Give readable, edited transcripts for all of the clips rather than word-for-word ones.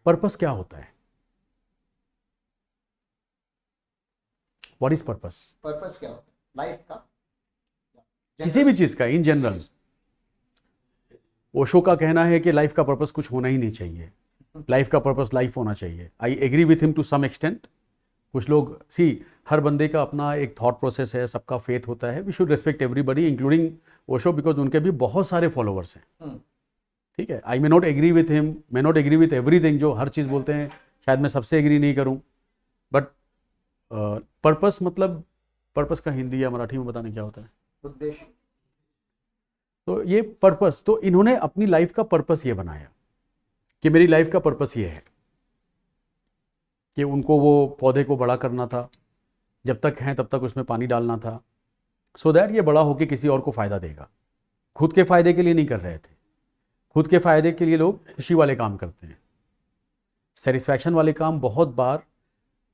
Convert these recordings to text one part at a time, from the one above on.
Purpose क्या होता है? What is purpose? पर्पस क्या होता है लाइफ का? किसी भी चीज का, इन जनरल। ओशो का कहना है कि लाइफ का पर्पस कुछ होना ही नहीं चाहिए, लाइफ का पर्पस लाइफ होना चाहिए। I agree with him to some extent. कुछ लोग हर बंदे का अपना एक थॉट प्रोसेस है, सबका फेथ होता है। We should respect everybody including Osho, because उनके भी बहुत सारे फॉलोअर्स हैं। ठीक है, I may not agree with him, may not agree with everything, जो हर चीज़ बोलते हैं शायद मैं सबसे एग्री नहीं करूं, बट पर्पस मतलब, पर्पस का हिंदी या मराठी में बताने क्या होता है? उद्देश्य। तो ये पर्पस, तो इन्होंने अपनी लाइफ का पर्पस ये बनाया कि मेरी लाइफ का पर्पस ये है कि उनको वो पौधे को बड़ा करना था, जब तक हैं तब तक उसमें पानी डालना था, सो दैट ये बड़ा होकर किसी और को फायदा देगा। खुद के फायदे के लिए नहीं कर रहे थे। खुद के फायदे के लिए लोग खुशी वाले काम करते हैं, सेटिस्फैक्शन वाले काम बहुत बार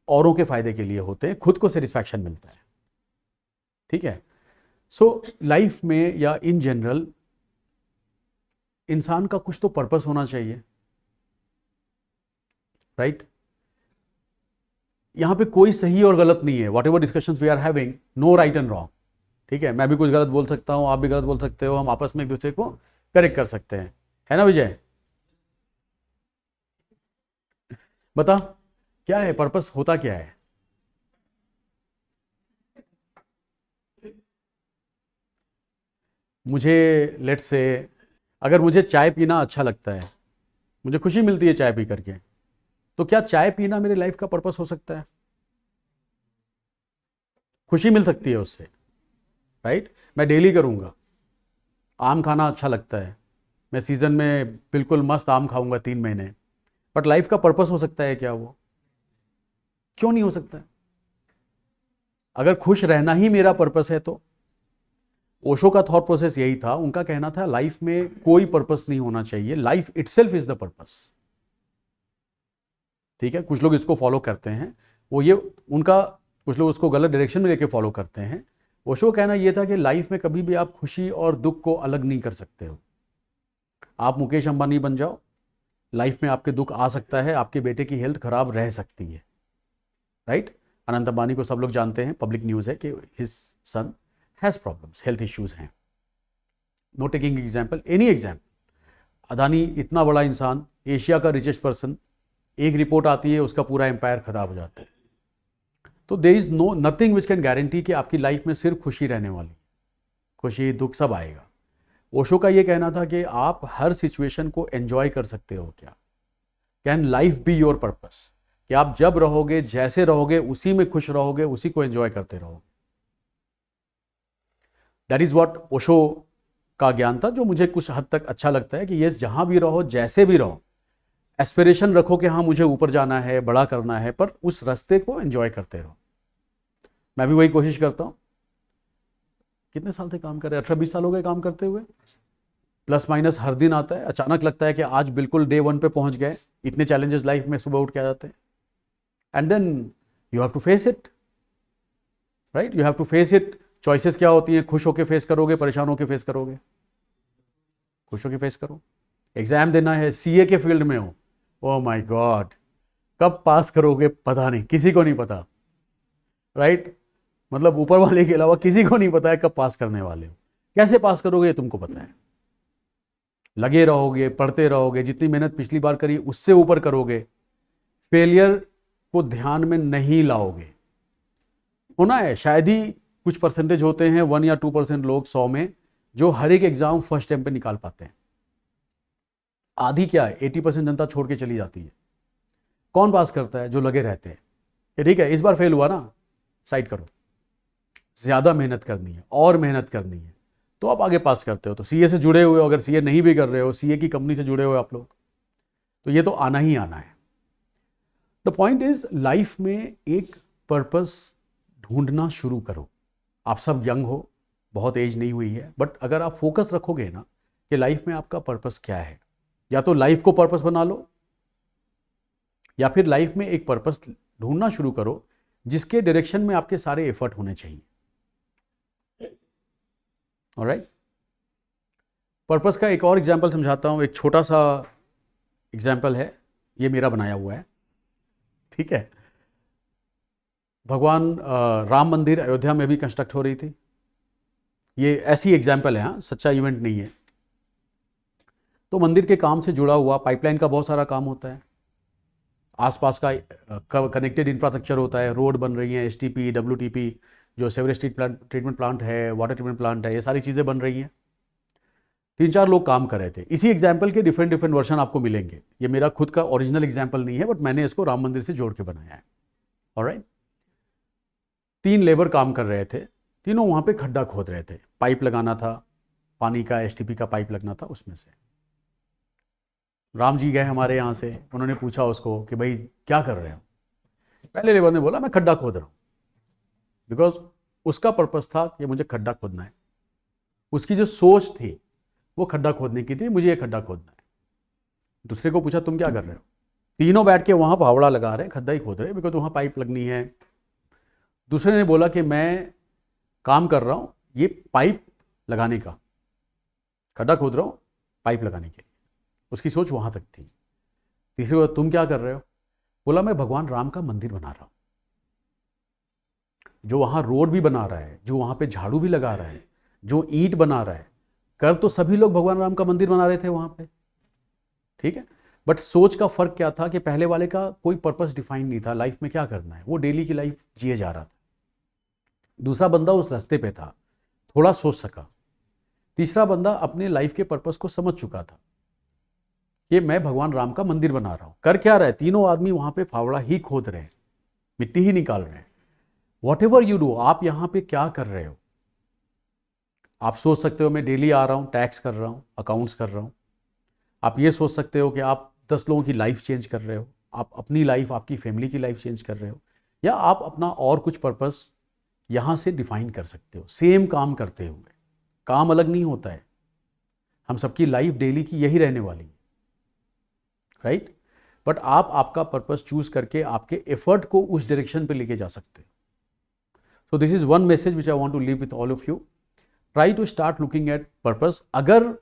औरों के फायदे के लिए होते हैं, खुद को सेटिस्फैक्शन मिलता है। ठीक है, सो लाइफ में या इन जनरल इंसान का कुछ तो पर्पस होना चाहिए, राइट? यहां पे कोई सही और गलत नहीं है। Whatever discussions we are having, no right and wrong. ठीक है, मैं भी कुछ गलत बोल सकता हूं, आप भी गलत बोल सकते हो, हम आपस में एक दूसरे को करेक्ट कर सकते हैं, है ना विजय? बता, क्या है पर्पस, होता क्या है? मुझे लेट्स से, अगर मुझे चाय पीना अच्छा लगता है, मुझे खुशी मिलती है चाय पी करके, तो क्या चाय पीना मेरे लाइफ का पर्पस हो सकता है? खुशी मिल सकती है उससे, राइट? मैं डेली करूंगा। आम खाना अच्छा लगता है, मैं सीजन में बिल्कुल मस्त आम खाऊंगा 3 महीने, बट लाइफ का पर्पस हो सकता है क्या वो? क्यों नहीं हो सकता है? अगर खुश रहना ही मेरा पर्पस है तो ओशो का थॉट प्रोसेस यही था। उनका कहना था लाइफ में कोई पर्पस नहीं होना चाहिए, life itself is the purpose. ठीक है, कुछ लोग इसको फॉलो करते हैं, वो ये उनका, कुछ लोग उसको गलत डायरेक्शन में लेके फॉलो करते हैं। ओशो का कहना यह था कि लाइफ में कभी भी आप खुशी और दुख को अलग नहीं कर सकते हो। आप मुकेश अंबानी बन जाओ, लाइफ में आपके दुख आ सकता है, आपके बेटे की हेल्थ खराब रह सकती है, राइट? अनंत अंबानी को सब लोग जानते हैं, पब्लिक न्यूज़ है कि his son has problems, health issues हैं। No taking example, any example. Adani इतना बड़ा इंसान, एशिया का रिचेस्ट पर्सन, एक रिपोर्ट आती है उसका पूरा एम्पायर खराब हो जाता है। तो there is no nothing which can guarantee कि आपकी लाइफ में सिर्फ खुशी रहने वाली, खुशी दुख सब आएगा। ओशो का ये कहना था कि आप हर सिचुएशन को एंजॉय कर सकते हो। क्या can life be your purpose? कि आप जब रहोगे, जैसे रहोगे, उसी में खुश रहोगे, उसी को एंजॉय करते रहोगे। दैट इज व्हाट ओशो का ज्ञान था, जो मुझे कुछ हद तक अच्छा लगता है कि ये जहां भी रहो, जैसे भी रहो, एस्पिरेशन रखो कि हाँ मुझे ऊपर जाना है, बड़ा करना है, पर उस रास्ते को एंजॉय करते रहो। मैं भी वही कोशिश करता हूं। कितने साल से काम कर रहे हैं? 18-20 साल हो गए काम करते हुए। प्लस माइनस हर दिन आता है, अचानक लगता है कि आज बिल्कुल डे 1 पे पहुंच गए। इतने चैलेंजेस लाइफ में सुबह उठ के आ जाते हैं, and then you have to face it, right? You have to face it. Choices क्या होती हैं? खुश होकर फेस करोगे, परेशान होकर फेस करोगे? खुश होकर फेस करो। एग्जाम देना है, सीए के फील्ड में हो, ओह माय गॉड, कब पास करोगे पता नहीं, किसी को नहीं पता, राइट? मतलब ऊपर वाले के अलावा किसी को नहीं पता है कब पास करने वाले हो। कैसे पास करोगे ये तुमको पता है। लगे रहोगे, पढ़ते रहोगे, जितनी मेहनत पिछली बार करी उससे ऊपर करोगे, फेलियर को ध्यान में नहीं लाओगे। होना है, शायद ही कुछ परसेंटेज होते हैं, 1 या 2% लोग 100 में, जो हर एक एग्जाम फर्स्ट टाइम पे निकाल पाते हैं। आधी क्या है, 80% जनता छोड़ के चली जाती है। कौन पास करता है? जो लगे रहते हैं। ठीक है, इस बार फेल हुआ ना, साइड करो, ज्यादा मेहनत करनी है और मेहनत करनी है, तो आप आगे पास करते हो। तो सीए से जुड़े हुए हो, अगर सीए नहीं भी कर रहे हो, सीए की कंपनी से जुड़े हुए आप लोग, तो ये तो आना ही आना है। द पॉइंट इज, लाइफ में एक पर्पस ढूंढना शुरू करो। आप सब यंग हो, बहुत एज नहीं हुई है, बट अगर आप फोकस रखोगे ना कि लाइफ में आपका पर्पस क्या है, या तो लाइफ को पर्पस बना लो, या फिर लाइफ में एक पर्पस ढूंढना शुरू करो जिसके डायरेक्शन में आपके सारे एफर्ट होने चाहिए। ऑलराइट, पर्पस का एक और एग्जाम्पल समझाता हूं। एक छोटा सा एग्जाम्पल है, ये मेरा बनाया हुआ है, ठीक है। भगवान राम मंदिर अयोध्या में भी कंस्ट्रक्ट हो रही थी। ये ऐसी एग्जाम्पल है, हाँ, सच्चा इवेंट नहीं है। तो मंदिर के काम से जुड़ा हुआ पाइपलाइन का बहुत सारा काम होता है, आसपास का कनेक्टेड इंफ्रास्ट्रक्चर होता है, रोड बन रही हैं, एसटीपी, डब्ल्यूटीपी, जो सेवरेज ट्रीटमेंट प्लांट है, वाटर ट्रीटमेंट प्लांट है, ये सारी चीज़ें बन रही हैं। 3-4 लोग काम कर रहे थे। इसी एग्जाम्पल के डिफरेंट डिफरेंट वर्जन आपको मिलेंगे। ये मेरा खुद का ओरिजिनल एग्जाम्पल नहीं है, बट मैंने इसको राम मंदिर से जोड़ के बनाया है। ऑलराइट, 3 लेबर काम कर रहे थे, तीनों वहाँ पे खड्डा खोद रहे थे, पाइप लगाना था, पानी का एसटीपी का पाइप लगना था उसमें से। राम जी गए हमारे यहाँ से, उन्होंने पूछा उसको कि भाई क्या कर रहे हो। पहले लेबर ने बोला मैं खड्डा खोद रहा हूँ, बिकॉज उसका पर्पस था कि मुझे खड्डा खोदना है। उसकी जो सोच थी वो खड्डा खोदने की थी, मुझे ये खड्डा खोदना है। दूसरे को पूछा तुम क्या कर रहे हो। तीनों बैठ के वहाँ फावड़ा लगा रहे हैं, खड्डा ही खोद रहे हैं, बिकॉज वहाँ पाइप लगनी है। दूसरे ने बोला कि मैं काम कर रहा हूँ ये पाइप लगाने का, खड्डा खोद रहा हूँ पाइप लगाने के लिए। उसकी सोच वहाँ तक थी। तीसरी बात, तुम क्या कर रहे हो। बोला मैं भगवान राम का मंदिर बना रहा हूँ। जो वहाँ रोड भी बना रहा है, जो वहाँ पे झाड़ू भी लगा रहा है, जो ईंट बना रहा है, कर तो सभी लोग भगवान राम का मंदिर बना रहे थे वहाँ पे, ठीक है। बट सोच का फर्क क्या था कि पहले वाले का कोई पर्पस डिफाइन नहीं था, लाइफ में क्या करना है, वो डेली की लाइफ जिए जा रहा था। दूसरा बंदा उस रास्ते पे था, थोड़ा सोच सका। तीसरा बंदा अपने लाइफ के पर्पस को समझ चुका था कि मैं भगवान राम का मंदिर बना रहा हूं। कर क्या रहा है, तीनों आदमी वहां पे फावड़ा ही खोद रहे हैं, मिट्टी ही निकाल रहे हैं। वॉट एवर यू डू, आप यहां पे क्या कर रहे हो। आप सोच सकते हो मैं डेली आ रहा हूं, टैक्स कर रहा हूं, अकाउंट्स कर रहा हूं। आप ये सोच सकते हो कि आप 10 लोगों की लाइफ चेंज कर रहे हो, आप अपनी लाइफ, आपकी फैमिली की लाइफ चेंज कर रहे हो, या आप अपना और कुछ पर्पस यहां से डिफाइन कर सकते हो। सेम काम करते हुए, काम अलग नहीं होता है, हम सबकी लाइफ डेली की यही रहने वाली है, राइट। बट आप आपका पर्पस चूज करके आपके एफर्ट को उस डायरेक्शन पे लेके जा सकते हो। So this is one message which I want to leave with all of you. Try to start looking at purpose. अगर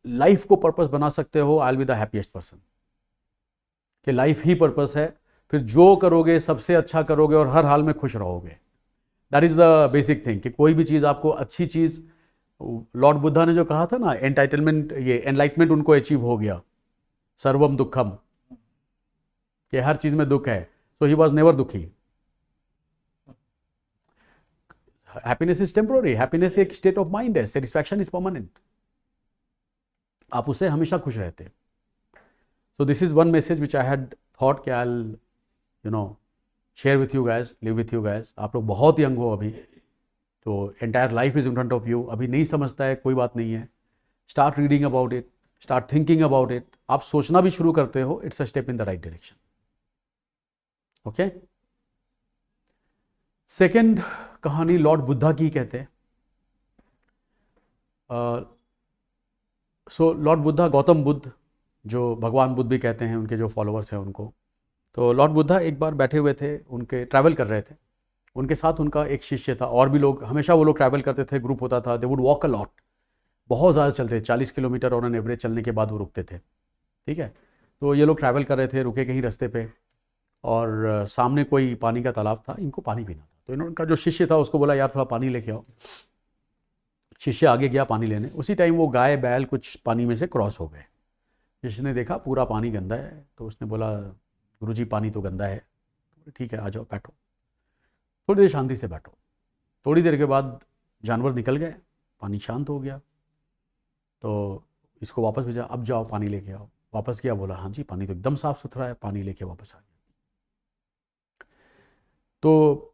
लाइफ को पर्पस बना सकते हो, I will be the happiest person. कि लाइफ ही पर्पस है, फिर जो करोगे सबसे अच्छा करोगे और हर हाल में खुश रहोगे। That is the basic thing. कि कोई भी चीज आपको अच्छी चीज, लॉर्ड बुद्धा ने जो कहा था ना, एंटाइटलमेंट, ये एनलाइटमेंट उनको अचीव हो गया, सर्वम दुखम, कि हर चीज में दुख है, सो ही वॉज नेवर दुखी। हैप्पीनेस इज टेम्पोररी, हैप्पीनेस एक स्टेट ऑफ माइंड है, सेटिस्फैक्शन इज परमानेंट। आप उससे हमेशा खुश रहते हैं। So this is one message which I had thought कि I you know share with you guys, live with you guys. आप लोग बहुत यंग हो अभी, तो entire life is in front of you. अभी नहीं समझता है, कोई बात नहीं है, start reading about it, start thinking about it. आप सोचना भी शुरू करते हो, it's a step in the right direction. Okay. Second कहानी लॉर्ड बुद्धा की कहते हैं। सो लॉर्ड बुद्धा, गौतम बुद्ध, जो भगवान बुद्ध भी कहते हैं, उनके जो फॉलोअर्स हैं उनको। तो लॉर्ड बुद्धा एक बार बैठे हुए थे, उनके ट्रैवल कर रहे थे, उनके साथ उनका एक शिष्य था, और भी लोग, हमेशा वो लोग ट्रैवल करते थे, ग्रुप होता था। They would walk a lot, बहुत ज़्यादा चलते थे, 40 किलोमीटर ऑन एन एवरेज चलने के बाद वो रुकते थे, ठीक है। तो ये लोग ट्रैवल कर रहे थे, रुके कहीं रास्ते पे, और सामने कोई पानी का तालाब था, इनको पानी पीना था। तो इनका जो शिष्य था उसको बोला यार थोड़ा पानी लेके आओ। शिष्य आगे गया पानी लेने, उसी टाइम वो गाय बैल कुछ पानी में से क्रॉस हो गए। शिष्य ने देखा पूरा पानी गंदा है, तो उसने बोला गुरुजी पानी तो गंदा है। ठीक है, आ जाओ बैठो, थोड़ी देर शांति से बैठो। थोड़ी देर के बाद जानवर निकल गए, पानी शांत हो गया। तो इसको वापस भेजा, अब जाओ पानी लेके आओ। वापस गया, बोला हाँ जी पानी तो एकदम साफ सुथरा है, पानी लेके वापस आ गया। तो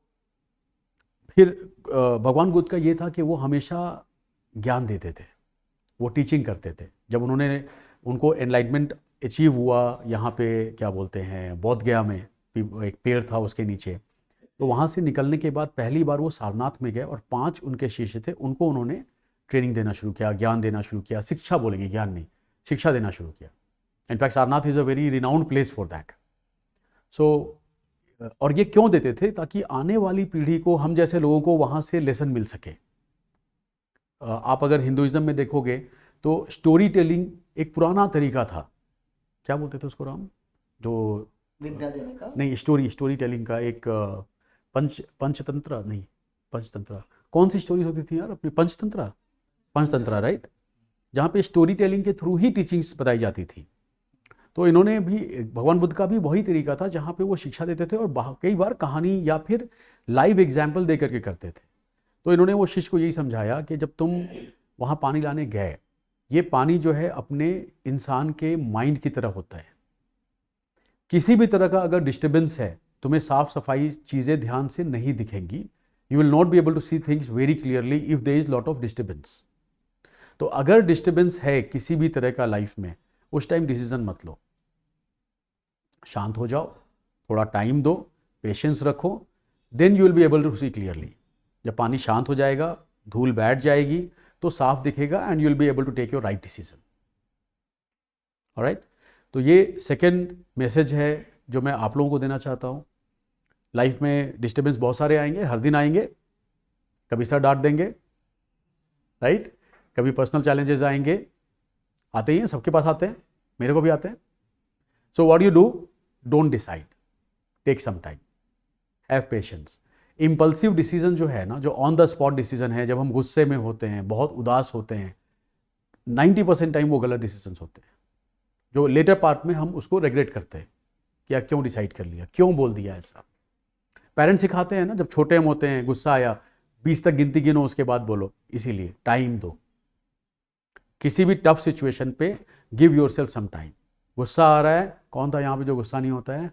फिर भगवान बुद्ध का ये था कि वो हमेशा ज्ञान देते थे, वो टीचिंग करते थे। जब उनको एनलाइटमेंट अचीव हुआ, यहाँ पे क्या बोलते हैं, बोध गया में एक पेड़ था उसके नीचे, तो वहाँ से निकलने के बाद पहली बार वो सारनाथ में गए, और 5 उनके शिष्य थे, उनको उन्होंने ट्रेनिंग देना शुरू किया, ज्ञान देना शुरू किया। शिक्षा बोलेंगे, ज्ञान नहीं, शिक्षा देना शुरू किया। In fact Sarnath is a very renowned place for that. So और ये क्यों देते थे, ताकि आने वाली पीढ़ी को, हम जैसे लोगों को वहाँ से लेसन मिल सके। आप अगर हिंदुइज्म में देखोगे तो स्टोरी टेलिंग एक पुराना तरीका था। क्या बोलते थे उसको राम, जो विद्या देने का। नहीं, स्टोरी टेलिंग का एक पंचतंत्र नहीं, पंचतंत्र कौन सी स्टोरीज होती थी यार अपनी? पंचतंत्रा राइट, जहाँ पे स्टोरी टेलिंग के थ्रू ही टीचिंग्स बताई जाती थी। तो इन्होंने भी, भगवान बुद्ध का भी वही तरीका था जहाँ पे वो शिक्षा देते थे और कई बार कहानी या फिर लाइव एग्जाम्पल दे करके करते थे। तो इन्होंने वो शिष्य को यही समझाया कि जब तुम वहाँ पानी लाने गए, ये पानी जो है अपने इंसान के माइंड की तरह होता है। किसी भी तरह का अगर डिस्टर्बेंस है, तुम्हें साफ सफाई चीज़ें ध्यान से नहीं दिखेंगी। You will not be able to see things very clearly if there is lot of disturbance. तो अगर डिस्टर्बेंस है किसी भी तरह का लाइफ में, उस टाइम डिसीजन मत लो, शांत हो जाओ, थोड़ा टाइम दो, पेशेंस रखो, then you will be able to see clearly. जब पानी शांत हो जाएगा, धूल बैठ जाएगी, तो साफ दिखेगा and you will be able to take your right decision. Alright, तो ये सेकेंड मैसेज है जो मैं आप लोगों को देना चाहता हूँ। लाइफ में डिस्टर्बेंस बहुत सारे आएंगे, हर दिन आएंगे। कभी सर डांट देंगे, राइट, कभी पर्सनल चैलेंजेस आएंगे, आते ही हैं, सबके पास आते हैं, मेरे को भी आते हैं। So what you do, don't decide, take some time, have patience. Impulsive decision जो है ना, जो ऑन द स्पॉट डिसीजन है, जब हम गुस्से में होते हैं, बहुत उदास होते हैं, 90% टाइम वो गलत डिसीजन होते हैं, जो लेटर पार्ट में हम उसको रिग्रेट करते हैं कि यार क्यों डिसाइड कर लिया, क्यों बोल दिया ऐसा। पेरेंट्स सिखाते हैं ना, जब छोटे हम होते हैं, गुस्सा आया 20 तक गिनती गिनो, उसके बाद बोलो। इसीलिए टाइम दो, किसी भी टफ सिचुएशन पे give yourself some time. गुस्सा आ रहा है, कौन था यहाँ पे जो गुस्सा नहीं होता है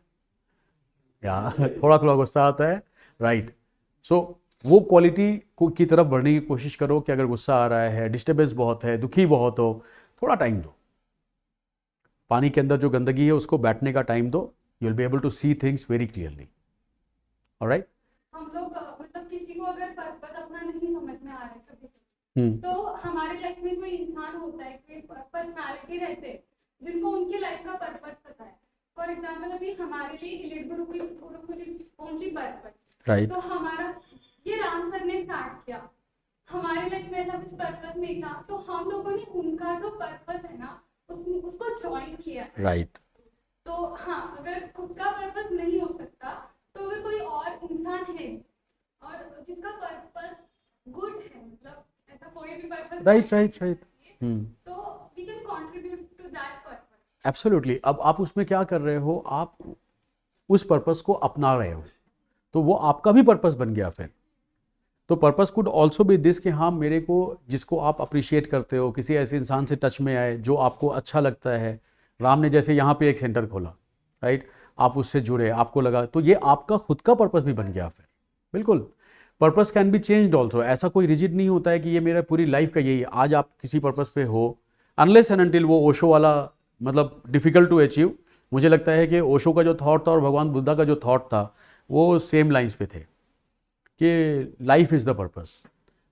यार? थोड़ा थोड़ा गुस्सा आता है, राइट। सो वो क्वालिटी की तरफ बढ़ने की कोशिश करो कि अगर गुस्सा आ रहा है, डिस्टर्बेंस बहुत है, दुखी बहुत हो, थोड़ा टाइम दो। पानी के अंदर जो गंदगी है उसको बैठने का टाइम दो, you will be able to see things very clearly. Alright, हम लोग मतलब किसी को अगर पर्पस अपना नहीं समझ में आ रहा है कभी, तो हमारे लाइफ में कोई इंसान होता है, कोई पर्सनालिटी रहते हैं जिनको उनकी लाइफ का पर्पस पता है। फॉर एग्जांपल अभी हमारे लिए elite Gurukul is only purpose, right. तो हमारा ये राम सर ने स्टार्ट किया, हमारी लाइफ में ऐसा कुछ पर्पस नहीं था, तो हम लोगों ने उनका जो पर्पस है ना उसको ज्वाइन किया, राइट। तो हाँ, अगर खुद का पर्पस नहीं हो सकता, तो अगर कोई और इंसान है और जिसका पर्पस गुड है, मतलब ऐसा कोई भी पर्पस, राइट। तो we can contribute to that purpose. Absolutely. अब आप उसमें क्या कर रहे हो, आप उस पर्पस को अपना रहे हो, तो वो आपका भी पर्पस बन गया फिर। तो purpose could also be this कि हाँ, मेरे को, जिसको आप अप्रिशिएट करते हो, किसी ऐसे इंसान से टच में आए जो आपको अच्छा लगता है। राम ने जैसे यहाँ पे एक सेंटर खोला, राइट, आप उससे जुड़े, आपको लगा, तो ये आपका खुद का पर्पस भी बन गया फिर। बिल्कुल, purpose can be changed also. ऐसा कोई रिजिड नहीं होता है कि ये मेरा पूरी लाइफ का यही है। आज आप किसी पर्पस पे हो, अनलेस एंड अनटिल वो ओशो वाला, मतलब डिफिकल्ट टू अचीव। मुझे लगता है कि ओशो का जो थॉट था और भगवान बुद्धा का जो थॉट था वो सेम लाइंस पे थे कि life is the purpose.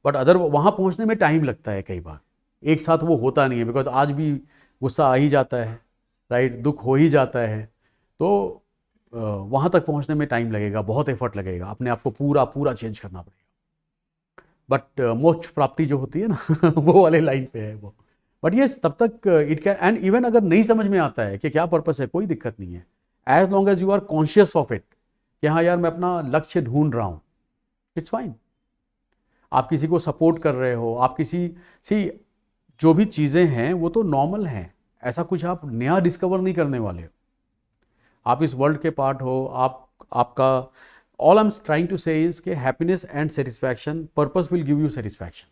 But other वहाँ पहुँचने में टाइम लगता है, कई बार एक साथ वो होता नहीं है, बिकॉज आज भी गुस्सा आ ही जाता है, राइट, दुख हो ही जाता है। तो वहाँ तक पहुँचने में टाइम लगेगा, बहुत एफर्ट लगेगा, अपने आप को पूरा चेंज करना पड़ेगा। बट मोक्ष प्राप्ति जो होती है ना वो वाले लाइन पे है वो। बट ये तब तक इट कैन, एंड इवन अगर नहीं समझ में आता है कि क्या पर्पस है, कोई दिक्कत नहीं है, as long as you are conscious of it कि हाँ यार, मैं अपना लक्ष्य ढूंढ रहा हूँ, इट्स फाइन। आप किसी को सपोर्ट कर रहे हो, आप किसी जो भी चीज़ें हैं वो तो नॉर्मल हैं, ऐसा कुछ आप नया डिस्कवर नहीं करने वाले हो। आप इस वर्ल्ड के पार्ट हो, आपका all I am trying to say is कि happiness and satisfaction, purpose will give you satisfaction.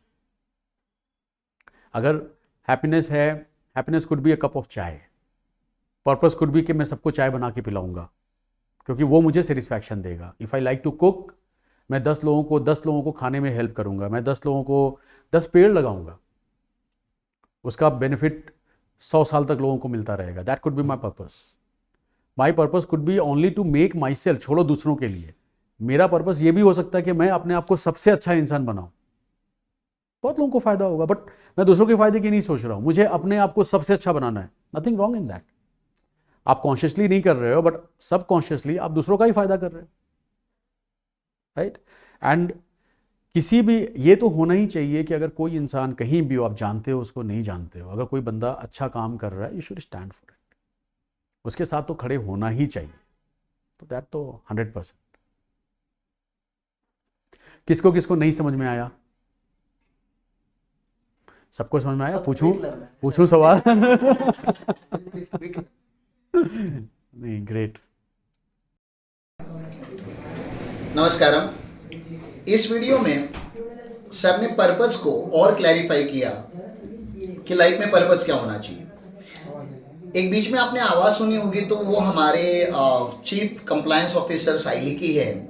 अगर हैप्पीनेस है, happiness could be a cup of chai, purpose could be कि मैं सबको चाय बना के पिलाऊंगा, क्योंकि वो मुझे सेटिस्फैक्शन देगा। If I like to cook, मैं 10 लोगों को खाने में हेल्प करूंगा, मैं 10 लोगों को 10 पेड़ लगाऊंगा, उसका बेनिफिट 100 साल तक लोगों को मिलता रहेगा। That could be my purpose. My purpose could be only to make myself, छोड़ो दूसरों के लिए, मेरा पर्पस ये भी हो सकता है कि मैं अपने आप को सबसे अच्छा इंसान बनाऊं, बहुत लोगों को फायदा होगा। बट मैं दूसरों के फायदे की नहीं सोच रहा हूं, मुझे अपने आप को सबसे अच्छा बनाना है, नथिंग रॉन्ग इन दैट। आप कॉन्शियसली नहीं कर रहे हो, बट सब कॉन्शियसली आप दूसरों का ही फायदा कर रहे हो, राइट। एंड किसी भी, ये तो होना ही चाहिए कि अगर कोई इंसान कहीं भी हो, आप जानते हो उसको, नहीं जानते हो, अगर कोई बंदा अच्छा काम कर रहा है, you should stand for it, उसके साथ तो खड़े होना ही चाहिए। तो दैट तो 100%। किसको किसको नहीं समझ में आया? सबको समझ में आया? सब पूछूं quick learner है, पूछूं सर। सवाल? Quick- नहीं, ग्रेट। नमस्कारम। इस वीडियो में सर ने पर्पस को और क्लैरिफाई किया कि लाइफ में पर्पस क्या होना चाहिए। एक बीच में आपने आवाज़ सुनी होगी, तो वो हमारे चीफ कंप्लायंस ऑफिसर साइली की है।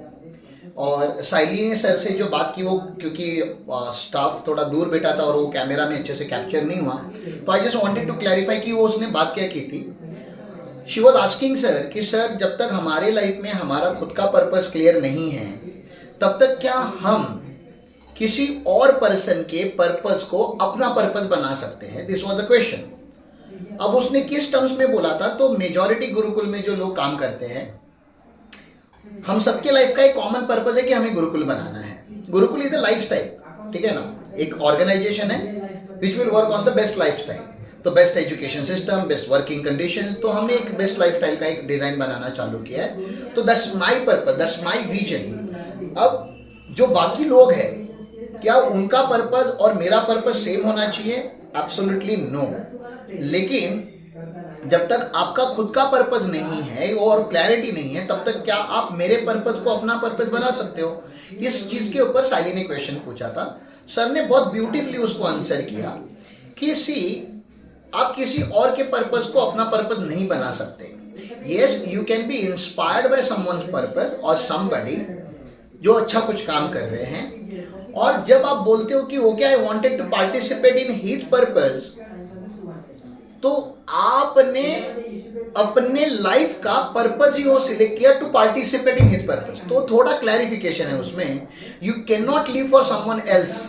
और साइली ने सर से जो बात की, वो क्योंकि स्टाफ थोड़ा दूर बैठा था और वो कैमरा में अच्छे से कैप्चर नहीं हुआ, तो I just wanted to clarify कि वो उसने बात क्या की थी। शी वॉज आस्किंग सर कि सर, जब तक हमारे लाइफ में हमारा खुद का पर्पस क्लियर नहीं है, तब तक क्या हम किसी और पर्सन के पर्पस को अपना पर्पस बना सकते हैं? This was the question. अब उसने किस टर्म्स में बोला था? तो मेजॉरिटी गुरुकुल में जो लोग काम करते हैं, हम सबके लाइफ का एक कॉमन पर्पस है कि हमें गुरुकुल बनाना है। गुरुकुल इज अ लाइफस्टाइल, ठीक है ना? एक ऑर्गेनाइजेशन है which will work on the best lifestyle, तो best education system, best working condition. तो हमने एक बेस्ट लाइफस्टाइल का एक डिजाइन बनाना चालू किया है। तो that's my purpose, that's my vision. अब जो बाकी लोग हैं, क्या उनका पर्पस और मेरा पर्पस सेम होना चाहिए? Absolutely no. लेकिन जब तक आपका खुद का पर्पस नहीं है और क्लैरिटी नहीं है, तब तक क्या आप मेरे पर्पस को अपना पर्पस बना सकते हो? इस चीज के ऊपर साइली ने क्वेश्चन पूछा था। सर ने बहुत ब्यूटीफुली उसको आंसर किया कि आप किसी और के पर्पस को अपना पर्पस नहीं बना सकते। Yes, you can be inspired by someone's purpose और समबडी जो अच्छा कुछ काम कर रहे हैं, और जब आप बोलते हो कि okay I wanted to participate in his purpose, तो आपने अपने लाइफ का पर्पस ही वो सिलेक्ट किया to participate in his purpose. तो थोड़ा क्लैरिफिकेशन है उसमें। You can not live for someone else.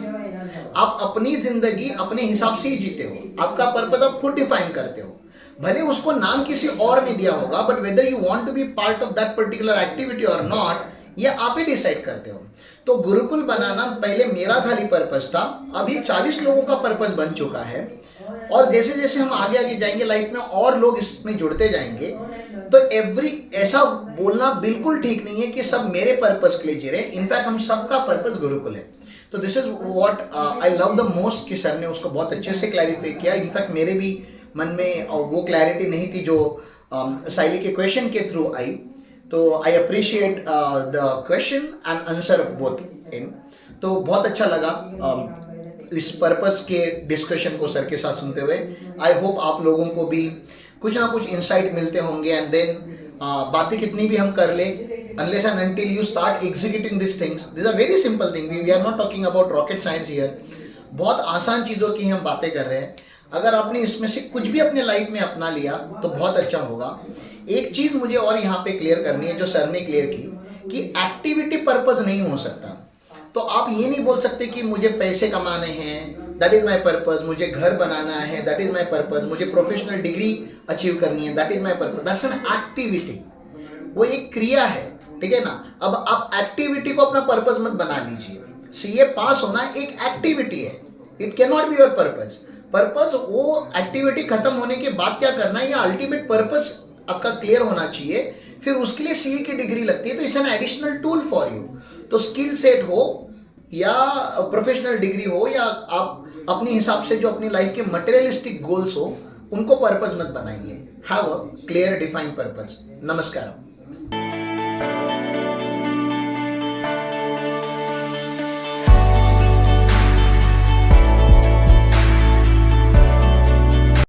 आप अपनी जिंदगी अपने हिसाब से ही जीते हो। आपका पर्पस आप खुद डिफाइन करते हो। भले उसको नाम किसी और ने दिया होगा, but whether you want to be part of that particular activity और नॉट, ये आप ही डिसाइड करते हो। तो गुरुकुल बनाना पहले मेरा खाली पर्पस था, अभी 40 लोगों का पर्पस बन चुका है। और जैसे जैसे हम आगे आगे जाएंगे लाइफ में और लोग इसमें जुड़ते जाएंगे, तो ऐसा बोलना बिल्कुल ठीक नहीं है कि सब मेरे पर्पस के लिए जी रहे। इनफैक्ट हम सबका पर्पस गुरुकुल है। तो this is what I love the most कि सर ने उसको बहुत अच्छे से क्लैरिफाई किया। इनफैक्ट मेरे भी मन में वो क्लैरिटी नहीं थी जो साइली के क्वेश्चन के थ्रू आई। तो I appreciate the question and answer both in. तो बहुत अच्छा लगा इस पर्पस के डिस्कशन को सर के साथ सुनते हुए। आई होप आप लोगों को भी कुछ ना कुछ इंसाइट मिलते होंगे। एंड देन बातें कितनी भी हम कर ले, unless and until you start executing these things, these are very simple things. We are not talking about rocket science here. बहुत आसान चीज़ों की हम बातें कर रहे हैं। अगर आपने इसमें से कुछ भी अपने लाइफ में अपना लिया तो बहुत अच्छा होगा। एक चीज़ मुझे और यहाँ पे क्लियर करनी है जो सर ने क्लियर की, कि एक्टिविटी पर्पस नहीं हो सकता। तो आप ये नहीं बोल सकते कि मुझे पैसे कमाने हैं, दैट इज माई पर्पस, मुझे घर बनाना है, दैट इज माई पर्पस, मुझे प्रोफेशनल डिग्री अचीव करनी है, that is my purpose. That's an activity, वो एक क्रिया है, ठीक है ना? अब आप एक्टिविटी को अपना पर्पस मत बना लीजिए। सीए पास होना एक एक्टिविटी है, it can not be your purpose. Purpose वो एक्टिविटी खत्म होने के बाद क्या करना है, या अल्टीमेट पर्पस आपका क्लियर होना चाहिए, फिर उसके लिए सीए की डिग्री लगती है। तो it's an additional tool for you. तो स्किल सेट हो या प्रोफेशनल डिग्री हो, या आप अपने हिसाब से जो अपनी लाइफ के मटेरियलिस्टिक गोल्स हो, उनको पर्पस मत बनाइए। Have a clear defined purpose. नमस्कार।